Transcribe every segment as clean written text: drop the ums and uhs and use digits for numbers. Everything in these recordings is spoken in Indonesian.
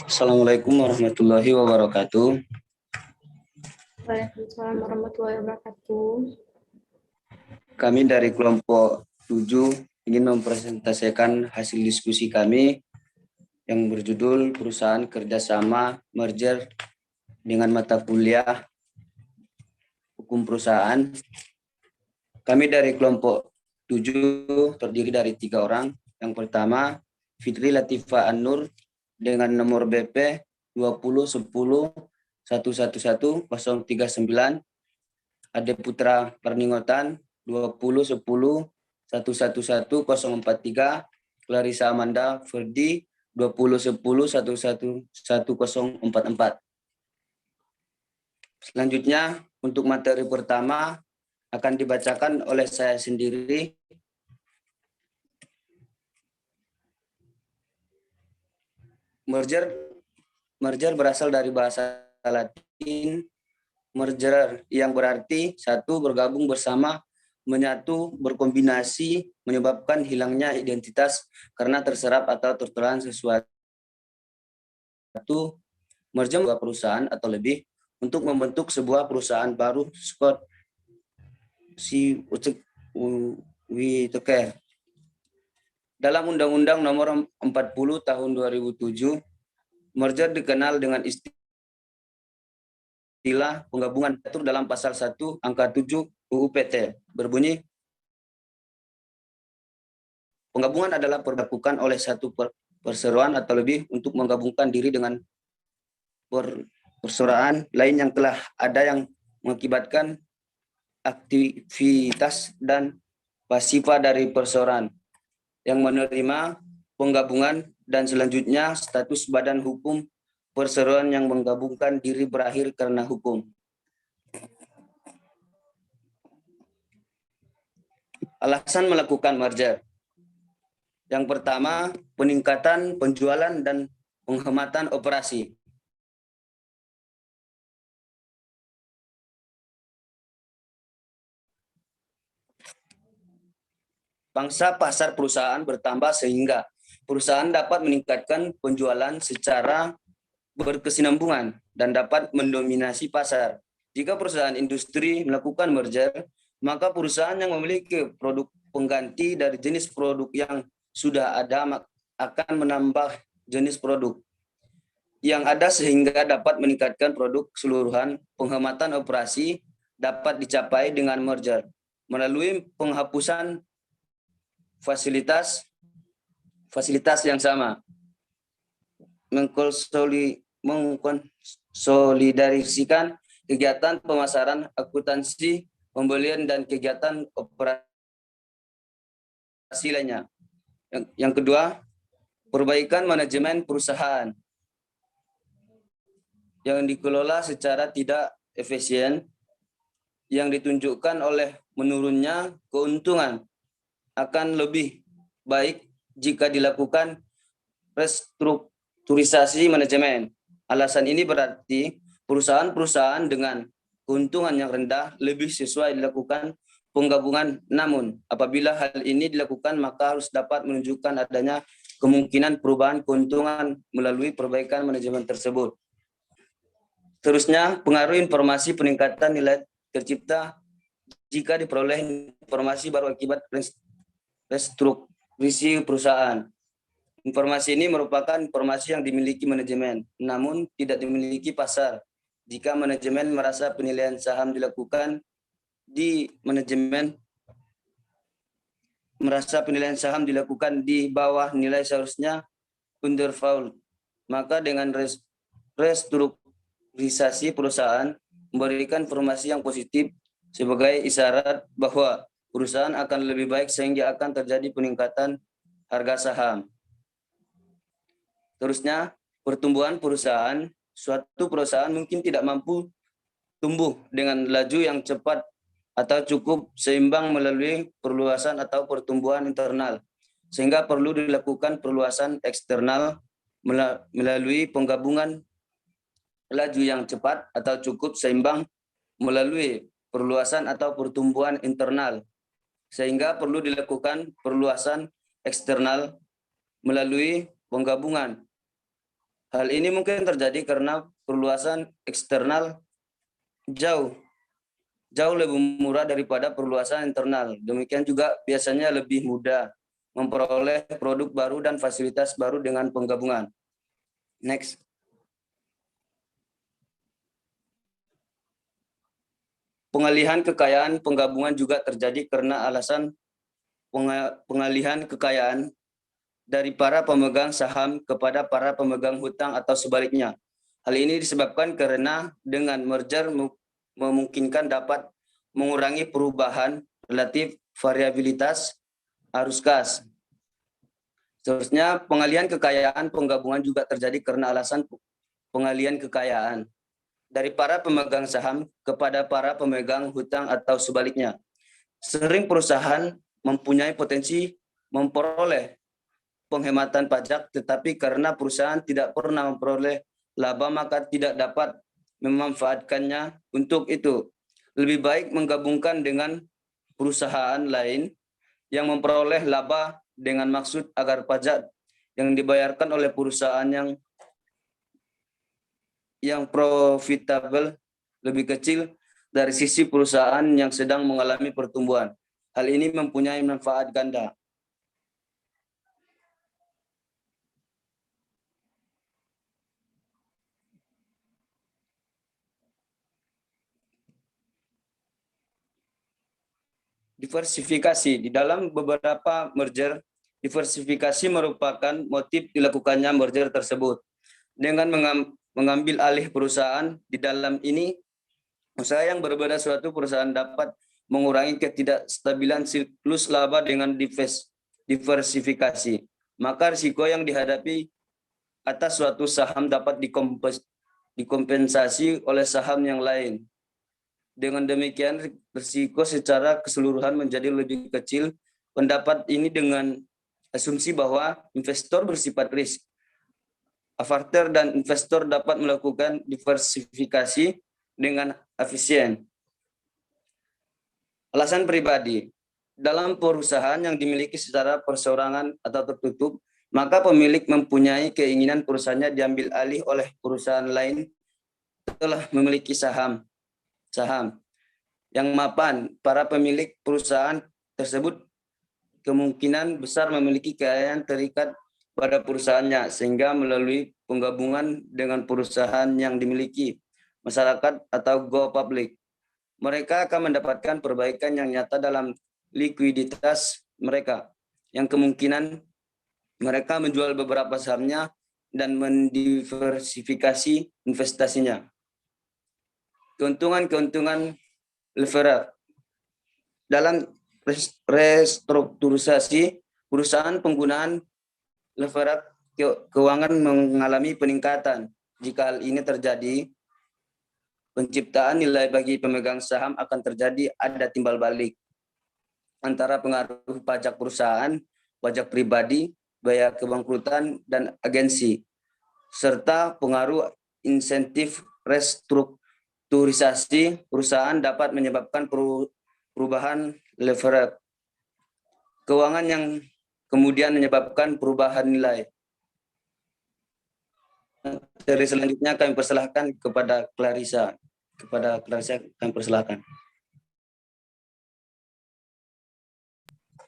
Assalamualaikum warahmatullahi wabarakatuh. Waalaikumsalam warahmatullahi wabarakatuh. Kami dari kelompok 7 ingin mempresentasikan hasil diskusi kami yang berjudul Perusahaan Kerjasama Merger dengan mata kuliah Hukum Perusahaan. Kami dari kelompok 7 terdiri dari 3 orang. Yang pertama, Fitri Latifah An-Nur dengan nomor BP 2010 111 039, Ade Putra Perningotan 2010 111 043, Clarissa Amanda Ferdi 2010 111 1044. Selanjutnya, untuk materi pertama akan dibacakan oleh saya sendiri. Merger berasal dari bahasa Latin merger, yang berarti satu, bergabung bersama, menyatu, berkombinasi, menyebabkan hilangnya identitas karena terserap atau tertelan sesuatu. Merger sebuah perusahaan atau lebih untuk membentuk sebuah perusahaan baru. Scott si Whittaker. Dalam Undang-Undang Nomor 40 Tahun 2007, merger dikenal dengan istilah penggabungan, diatur dalam pasal 1 angka 7 UU PT, berbunyi penggabungan adalah dilakukan oleh satu perseroan atau lebih untuk menggabungkan diri dengan perseroan lain yang telah ada yang mengakibatkan aktivitas dan pasifa dari perseroan yang menerima penggabungan, dan selanjutnya status badan hukum perseroan yang menggabungkan diri berakhir karena hukum. Alasan melakukan merger. Yang pertama, peningkatan penjualan dan penghematan operasi. Pangsa pasar perusahaan bertambah sehingga perusahaan dapat meningkatkan penjualan secara berkesinambungan dan dapat mendominasi pasar. Jika perusahaan industri melakukan merger, maka perusahaan yang memiliki produk pengganti dari jenis produk yang sudah ada akan menambah jenis produk yang ada sehingga dapat meningkatkan produk keseluruhan. Penghematan operasi dapat dicapai dengan merger melalui penghapusan fasilitas yang sama, mengkonsolidasikan kegiatan pemasaran, akuntansi, pembelian, dan kegiatan operasi lainnya. Yang kedua, perbaikan manajemen perusahaan yang dikelola secara tidak efisien, yang ditunjukkan oleh menurunnya keuntungan, akan lebih baik jika dilakukan restrukturisasi manajemen. Alasan ini berarti perusahaan-perusahaan dengan keuntungan yang rendah lebih sesuai dilakukan penggabungan. Namun, apabila hal ini dilakukan, maka harus dapat menunjukkan adanya kemungkinan perubahan keuntungan melalui perbaikan manajemen tersebut. Terusnya, pengaruh informasi peningkatan nilai tercipta jika diperoleh informasi baru akibat restrukturisasi perusahaan. Informasi ini merupakan informasi yang dimiliki manajemen, namun tidak dimiliki pasar. Jika manajemen merasa penilaian saham dilakukan di bawah nilai seharusnya undervalued, maka dengan restrukturisasi perusahaan memberikan informasi yang positif sebagai isyarat bahwa perusahaan akan lebih baik sehingga akan terjadi peningkatan harga saham. Terusnya, pertumbuhan perusahaan. Suatu perusahaan mungkin tidak mampu tumbuh dengan laju yang cepat atau cukup seimbang melalui perluasan atau pertumbuhan internal, sehingga perlu dilakukan perluasan eksternal melalui penggabungan. Laju yang cepat atau cukup seimbang melalui perluasan atau pertumbuhan internal, sehingga perlu dilakukan perluasan eksternal melalui penggabungan. Hal ini mungkin terjadi karena perluasan eksternal jauh lebih murah daripada perluasan internal. Demikian juga biasanya lebih mudah memperoleh produk baru dan fasilitas baru dengan penggabungan. Next. Pengalihan kekayaan penggabungan juga terjadi karena alasan pengalihan kekayaan dari para pemegang saham kepada para pemegang hutang atau sebaliknya. Hal ini disebabkan karena dengan merger memungkinkan dapat mengurangi perubahan relatif variabilitas arus kas. Seterusnya, pengalihan kekayaan penggabungan juga terjadi karena alasan pengalihan kekayaan dari para pemegang saham kepada para pemegang hutang atau sebaliknya. Sering perusahaan mempunyai potensi memperoleh penghematan pajak, tetapi karena perusahaan tidak pernah memperoleh laba, maka tidak dapat memanfaatkannya. Untuk itu, lebih baik menggabungkan dengan perusahaan lain yang memperoleh laba dengan maksud agar pajak yang dibayarkan oleh perusahaan yang profitable lebih kecil dari sisi perusahaan yang sedang mengalami pertumbuhan. Hal ini mempunyai manfaat ganda. Diversifikasi. Di dalam beberapa merger, diversifikasi merupakan motif dilakukannya merger tersebut. Dengan mengambil alih perusahaan, di dalam ini usaha yang berbeda suatu perusahaan dapat mengurangi ketidakstabilan siklus laba dengan diversifikasi. Maka risiko yang dihadapi atas suatu saham dapat dikompensasi oleh saham yang lain. Dengan demikian, risiko secara keseluruhan menjadi lebih kecil. Pendapat ini dengan asumsi bahwa investor bersifat risk averter dan investor dapat melakukan diversifikasi dengan efisien. Alasan pribadi. Dalam perusahaan yang dimiliki secara perseorangan atau tertutup, maka pemilik mempunyai keinginan perusahaannya diambil alih oleh perusahaan lain telah memiliki saham yang mapan. Para pemilik perusahaan tersebut kemungkinan besar memiliki kekayaan terikat pada perusahaannya, sehingga melalui penggabungan dengan perusahaan yang dimiliki masyarakat atau go public, mereka akan mendapatkan perbaikan yang nyata dalam likuiditas mereka, yang kemungkinan mereka menjual beberapa sahamnya dan mendiversifikasi investasinya. Keuntungan leverage. Dalam restrukturisasi perusahaan, penggunaan leverage keuangan mengalami peningkatan. Jika hal ini terjadi, penciptaan nilai bagi pemegang saham akan terjadi ada timbal balik antara pengaruh pajak perusahaan, pajak pribadi, biaya kebangkrutan, dan agensi, serta pengaruh insentif restrukturisasi perusahaan dapat menyebabkan perubahan leverage keuangan yang kemudian menyebabkan perubahan nilai. Dari selanjutnya kami persilahkan kepada Clarissa. Kami persilahkan.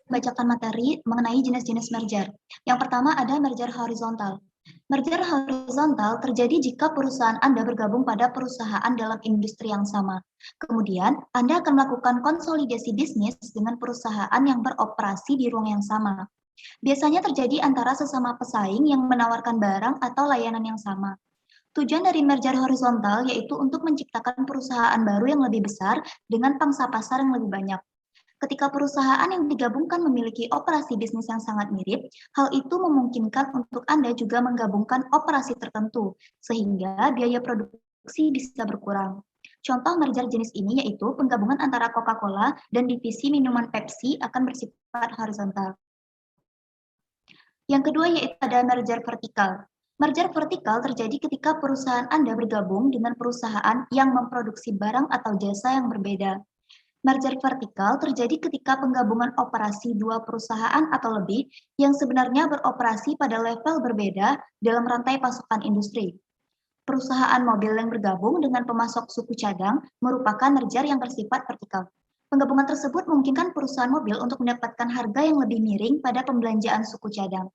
Bacakan materi mengenai jenis-jenis merger. Yang pertama ada merger horizontal. Merger horizontal terjadi jika perusahaan Anda bergabung pada perusahaan dalam industri yang sama. Kemudian, Anda akan melakukan konsolidasi bisnis dengan perusahaan yang beroperasi di ruang yang sama. Biasanya terjadi antara sesama pesaing yang menawarkan barang atau layanan yang sama. Tujuan dari merger horizontal yaitu untuk menciptakan perusahaan baru yang lebih besar dengan pangsa pasar yang lebih banyak. Ketika perusahaan yang digabungkan memiliki operasi bisnis yang sangat mirip, hal itu memungkinkan untuk Anda juga menggabungkan operasi tertentu, sehingga biaya produksi bisa berkurang. Contoh merger jenis ini yaitu penggabungan antara Coca-Cola dan divisi minuman Pepsi akan bersifat horizontal. Yang kedua yaitu ada merger vertikal. Merger vertikal terjadi ketika perusahaan Anda bergabung dengan perusahaan yang memproduksi barang atau jasa yang berbeda. Merger vertikal terjadi ketika penggabungan operasi dua perusahaan atau lebih yang sebenarnya beroperasi pada level berbeda dalam rantai pasokan industri. Perusahaan mobil yang bergabung dengan pemasok suku cadang merupakan merger yang bersifat vertikal. Penggabungan tersebut memungkinkan perusahaan mobil untuk mendapatkan harga yang lebih miring pada pembelanjaan suku cadang.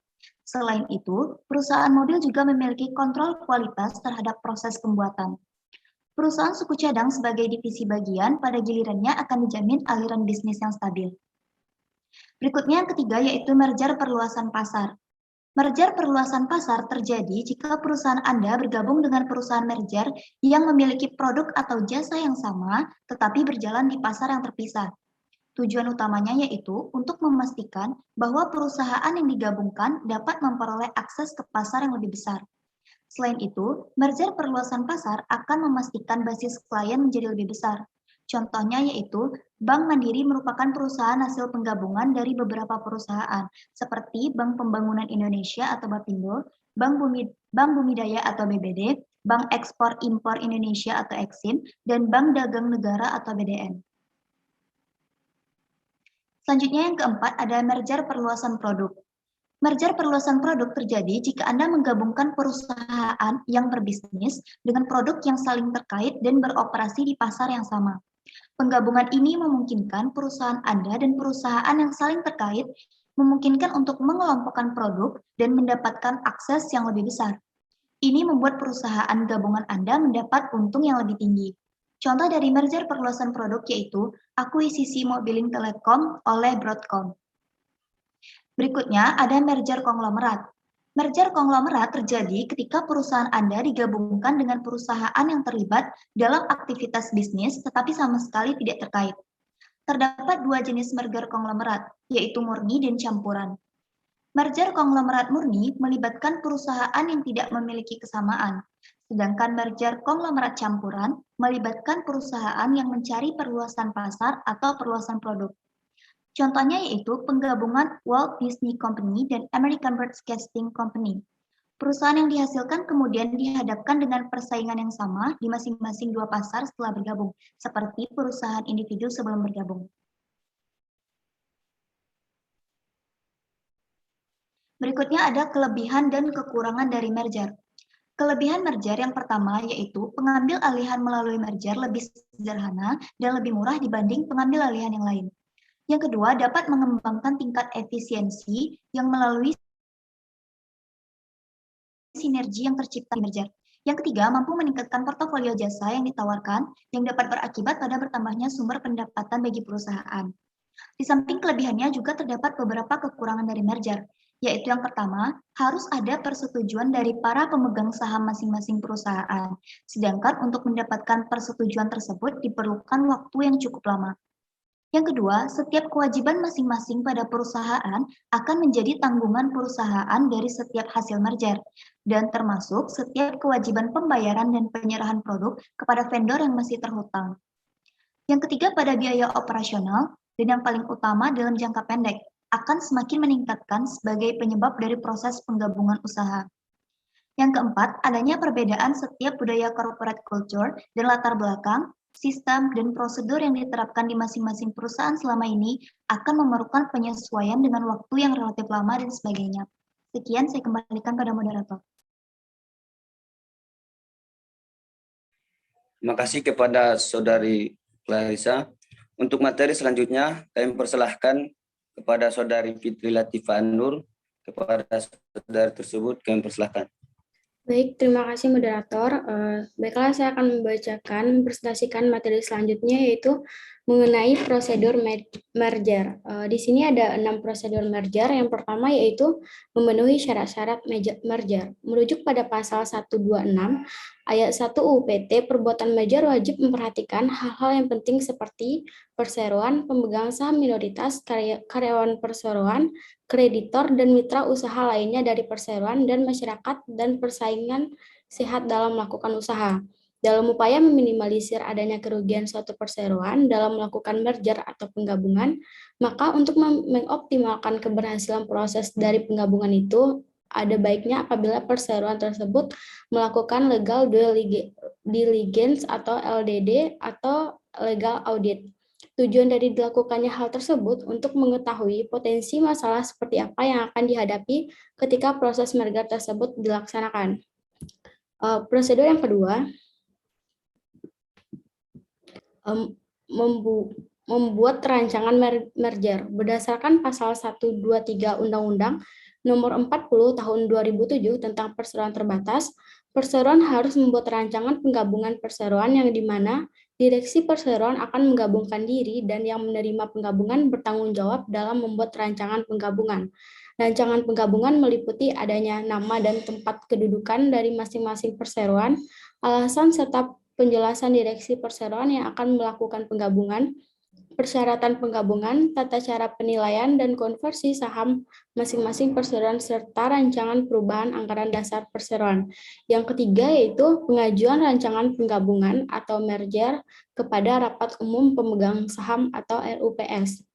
Selain itu, perusahaan mobil juga memiliki kontrol kualitas terhadap proses pembuatan. Perusahaan suku cadang sebagai divisi bagian pada gilirannya akan dijamin aliran bisnis yang stabil. Berikutnya yang ketiga yaitu merger perluasan pasar. Merger perluasan pasar terjadi jika perusahaan Anda bergabung dengan perusahaan merger yang memiliki produk atau jasa yang sama tetapi berjalan di pasar yang terpisah. Tujuan utamanya yaitu untuk memastikan bahwa perusahaan yang digabungkan dapat memperoleh akses ke pasar yang lebih besar. Selain itu, merger perluasan pasar akan memastikan basis klien menjadi lebih besar. Contohnya yaitu, Bank Mandiri merupakan perusahaan hasil penggabungan dari beberapa perusahaan, seperti Bank Pembangunan Indonesia atau Bapindo, Bank Bumidaya atau BBD, Bank Ekspor Impor Indonesia atau Eksim, dan Bank Dagang Negara atau BDN. Selanjutnya yang keempat ada merger perluasan produk. Merger perluasan produk terjadi jika Anda menggabungkan perusahaan yang berbisnis dengan produk yang saling terkait dan beroperasi di pasar yang sama. Penggabungan ini memungkinkan perusahaan Anda dan perusahaan yang saling terkait memungkinkan untuk mengelompokkan produk dan mendapatkan akses yang lebih besar. Ini membuat perusahaan gabungan Anda mendapat untung yang lebih tinggi. Contoh dari merger perluasan produk yaitu akuisisi Mobilink Telekom oleh Broadcom. Berikutnya ada merger konglomerat. Merger konglomerat terjadi ketika perusahaan Anda digabungkan dengan perusahaan yang terlibat dalam aktivitas bisnis tetapi sama sekali tidak terkait. Terdapat dua jenis merger konglomerat, yaitu murni dan campuran. Merger konglomerat murni melibatkan perusahaan yang tidak memiliki kesamaan, sedangkan merger konglomerat campuran melibatkan perusahaan yang mencari perluasan pasar atau perluasan produk. Contohnya yaitu penggabungan Walt Disney Company dan American Broadcasting Company. Perusahaan yang dihasilkan kemudian dihadapkan dengan persaingan yang sama di masing-masing dua pasar setelah bergabung, seperti perusahaan individu sebelum bergabung. Berikutnya ada kelebihan dan kekurangan dari merger. Kelebihan merger yang pertama yaitu pengambil alihan melalui merger lebih sederhana dan lebih murah dibanding pengambil alihan yang lain. Yang kedua, dapat mengembangkan tingkat efisiensi yang melalui sinergi yang tercipta di merger. Yang ketiga, mampu meningkatkan portofolio jasa yang ditawarkan yang dapat berakibat pada bertambahnya sumber pendapatan bagi perusahaan. Di samping kelebihannya juga terdapat beberapa kekurangan dari merger, yaitu yang pertama, harus ada persetujuan dari para pemegang saham masing-masing perusahaan. Sedangkan untuk mendapatkan persetujuan tersebut diperlukan waktu yang cukup lama. Yang kedua, setiap kewajiban masing-masing pada perusahaan akan menjadi tanggungan perusahaan dari setiap hasil merger, dan termasuk setiap kewajiban pembayaran dan penyerahan produk kepada vendor yang masih terhutang. Yang ketiga, pada biaya operasional, dan yang paling utama dalam jangka pendek, akan semakin meningkatkan sebagai penyebab dari proses penggabungan usaha. Yang keempat, adanya perbedaan setiap budaya corporate culture dan latar belakang, sistem, dan prosedur yang diterapkan di masing-masing perusahaan selama ini akan memerlukan penyesuaian dengan waktu yang relatif lama dan sebagainya. Sekian, saya kembalikan pada moderator. Terima kasih kepada Saudari Clarissa. Untuk materi selanjutnya, kami persilahkan kepada Saudari Fitri Latifah Nur. Kepada saudari tersebut, kami persilahkan. Baik, terima kasih moderator. Baiklah, saya akan mempresentasikan materi selanjutnya yaitu mengenai prosedur merger. Di sini ada 6 prosedur merger. Yang pertama yaitu memenuhi syarat-syarat merger. Merujuk pada pasal 126 ayat 1 UU PT, perbuatan merger wajib memperhatikan hal-hal yang penting seperti perseroan, pemegang saham minoritas, karyawan perseroan, kreditor, dan mitra usaha lainnya dari perseroan dan masyarakat dan persaingan sehat dalam melakukan usaha. Dalam upaya meminimalisir adanya kerugian suatu perseroan dalam melakukan merger atau penggabungan, maka untuk mengoptimalkan keberhasilan proses dari penggabungan itu, ada baiknya apabila perseroan tersebut melakukan legal due diligence atau LDD atau legal audit. Tujuan dari dilakukannya hal tersebut untuk mengetahui potensi masalah seperti apa yang akan dihadapi ketika proses merger tersebut dilaksanakan. Prosedur yang kedua, membuat rancangan merger berdasarkan pasal 123 Undang-Undang Nomor 40 Tahun 2007 tentang perseroan terbatas. Perseroan harus membuat rancangan penggabungan perseroan yang dimana direksi perseroan akan menggabungkan diri dan yang menerima penggabungan bertanggung jawab dalam membuat rancangan penggabungan. Rancangan penggabungan meliputi adanya nama dan tempat kedudukan dari masing-masing perseroan, alasan serta penjelasan direksi perseroan yang akan melakukan penggabungan, persyaratan penggabungan, tata cara penilaian dan konversi saham masing-masing perseroan, serta rancangan perubahan anggaran dasar perseroan. Yang ketiga yaitu pengajuan rancangan penggabungan atau merger kepada Rapat Umum Pemegang Saham atau RUPS.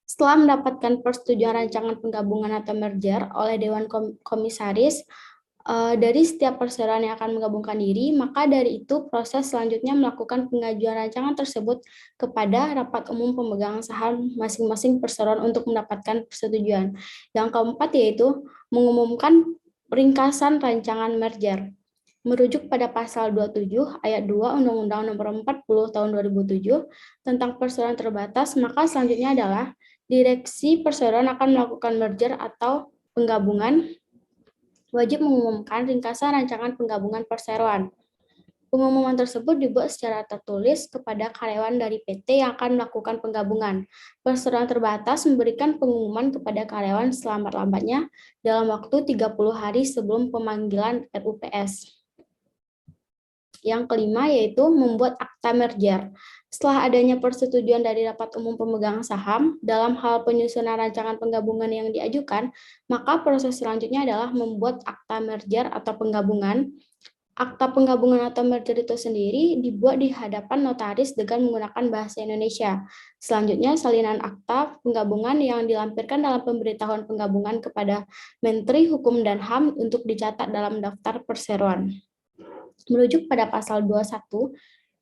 Setelah mendapatkan persetujuan rancangan penggabungan atau merger oleh Dewan Komisaris, dari setiap perseroan yang akan menggabungkan diri, maka dari itu proses selanjutnya melakukan pengajuan rancangan tersebut kepada Rapat Umum Pemegang Saham masing-masing perseroan untuk mendapatkan persetujuan. Yang keempat yaitu mengumumkan ringkasan rancangan merger. Merujuk pada pasal 27 ayat 2 Undang-Undang Nomor 40 Tahun 2007 tentang perseroan terbatas, maka selanjutnya adalah direksi perseroan akan melakukan merger atau penggabungan wajib mengumumkan ringkasan rancangan penggabungan perseroan. Pengumuman tersebut dibuat secara tertulis kepada karyawan dari PT yang akan melakukan penggabungan. Perseroan terbatas memberikan pengumuman kepada karyawan selambat-lambatnya dalam waktu 30 hari sebelum pemanggilan RUPS. Yang kelima yaitu membuat akta merger. Setelah adanya persetujuan dari Rapat Umum Pemegang Saham dalam hal penyusunan rancangan penggabungan yang diajukan, maka proses selanjutnya adalah membuat akta merger atau penggabungan. Akta penggabungan atau merger itu sendiri dibuat di hadapan notaris dengan menggunakan bahasa Indonesia. Selanjutnya, salinan akta penggabungan yang dilampirkan dalam pemberitahuan penggabungan kepada Menteri Hukum dan HAM untuk dicatat dalam daftar perseroan. Merujuk pada pasal 21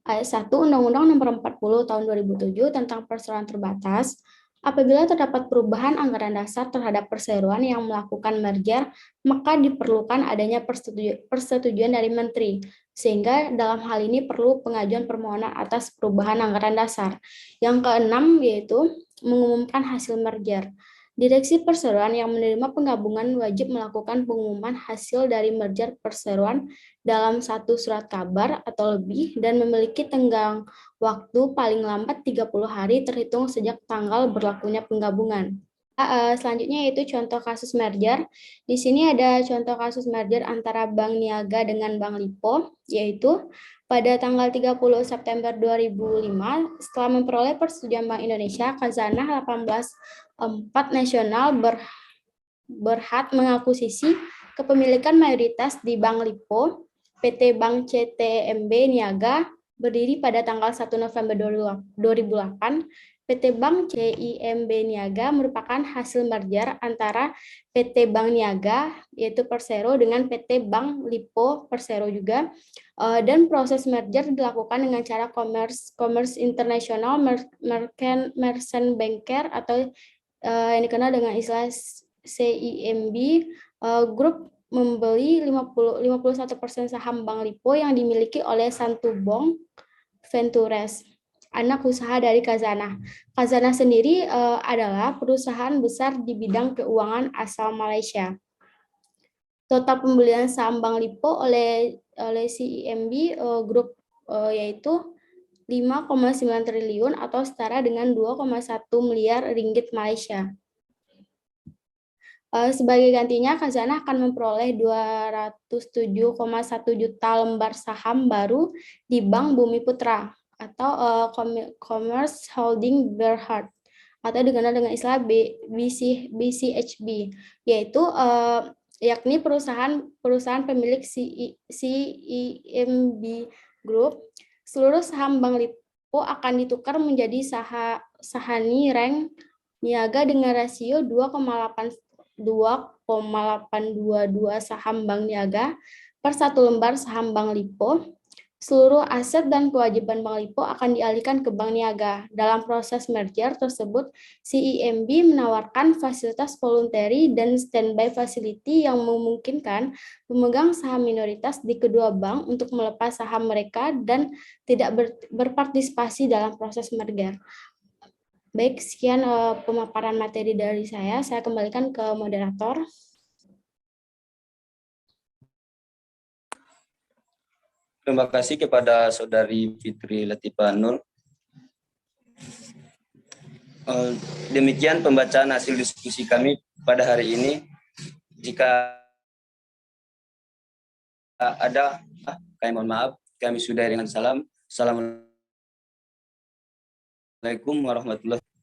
ayat 1 Undang-Undang Nomor 40 Tahun 2007 tentang perseroan terbatas, apabila terdapat perubahan anggaran dasar terhadap perseroan yang melakukan merger, maka diperlukan adanya persetujuan dari menteri, sehingga dalam hal ini perlu pengajuan permohonan atas perubahan anggaran dasar. Yang keenam yaitu mengumumkan hasil merger. Direksi perseroan yang menerima penggabungan wajib melakukan pengumuman hasil dari merger perseroan dalam satu surat kabar atau lebih dan memiliki tenggang waktu paling lambat 30 hari terhitung sejak tanggal berlakunya penggabungan. Selanjutnya yaitu contoh kasus merger. Di sini ada contoh kasus merger antara Bank Niaga dengan Bank Lipo, yaitu pada tanggal 30 September 2005, setelah memperoleh persetujuan Bank Indonesia, Khazanah 18.4 Nasional berhak mengakuisisi kepemilikan mayoritas di Bank Lipo, PT Bank CTMB Niaga, berdiri pada tanggal 1 November 2008, PT Bank CIMB Niaga merupakan hasil merger antara PT Bank Niaga, yaitu Persero, dengan PT Bank Lipo Persero juga, dan proses merger dilakukan dengan cara commerce internasional merchant banker atau yang dikenal dengan istilah CIMB Group membeli 51% saham Bank Lipo yang dimiliki oleh Santubong Ventures, anak usaha dari Khazanah. Khazanah sendiri adalah perusahaan besar di bidang keuangan asal Malaysia. Total pembelian saham Bank Lipo oleh CIMB Group yaitu 5,9 triliun atau setara dengan 2,1 miliar ringgit Malaysia. Sebagai gantinya, Khazanah akan memperoleh 207,1 juta lembar saham baru di Bank Bumi Putra atau Commerce Holding Berhad atau dikenal dengan istilah BCHB, yaitu yakni perusahaan pemilik CIMB Group. Seluruh saham Bank Lipo akan ditukar menjadi sahani rank niaga dengan rasio 2,822 saham Bank Niaga per satu lembar saham Bank Lipo. seluruh aset dan kewajiban Bank Lipo akan dialihkan ke Bank Niaga. Dalam proses merger tersebut, CIMB menawarkan fasilitas voluntary dan standby facility yang memungkinkan pemegang saham minoritas di kedua bank untuk melepas saham mereka dan tidak berpartisipasi dalam proses merger. Baik, sekian pemaparan materi dari saya. Saya kembalikan ke moderator. Terima kasih kepada Saudari Fitri Latifah Nur. Demikian pembacaan hasil diskusi kami pada hari ini. Jika ada, kami mohon maaf. Kami sudahi dengan salam. Assalamualaikum warahmatullahi wabarakatuh.